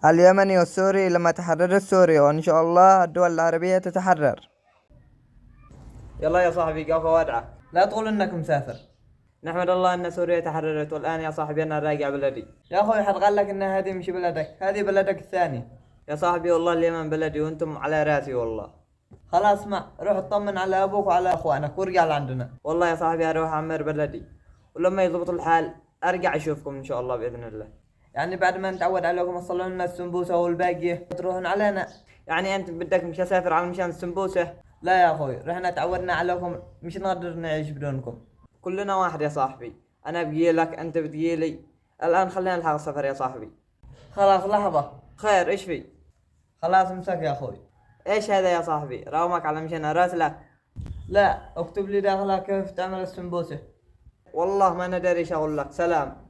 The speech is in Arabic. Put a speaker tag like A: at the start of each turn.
A: اليمني والسوري لما تحررت سوريا، وإن شاء الله الدول العربية تتحرر.
B: يلا يا صاحبي قف وادعك، لا تقول انك مسافر. نحمد الله ان سوريا تحررت، والان يا صاحبي انا راجع بلدي. يا اخوي حد قال لك ان هذه مش بلدك، هذه بلدك الثاني. يا صاحبي والله اليمن بلدي وانتم على راسي والله. خلاص اسمع، روح اطمن على ابوك وعلى اخوانك وارجع لعندنا. والله يا صاحبي اروح اعمر بلدي، ولما يضبط الحال ارجع اشوفكم ان شاء الله باذن الله. يعني بعد ما نتعود عليكم تصلون لنا السمبوسه والباقي تروحون علينا؟ يعني انت بدك مش اسافر على مشان السمبوسه؟ لا يا اخوي، رحنا تعودنا عليكم، مش نقدر نعيش بدونكم. كلنا واحد يا صاحبي، انا بجيلك انت بتجيلي. الان خلينا نلحق السفر يا صاحبي. خلاص لحظه، خير ايش في؟ خلاص امسك يا اخوي. ايش هذا يا صاحبي؟ راومك على مشان اراسلك؟ لا، اكتب لي داخلها كيف تعمل السمبوسه. والله ما ندري ايش اقول لك، سلام.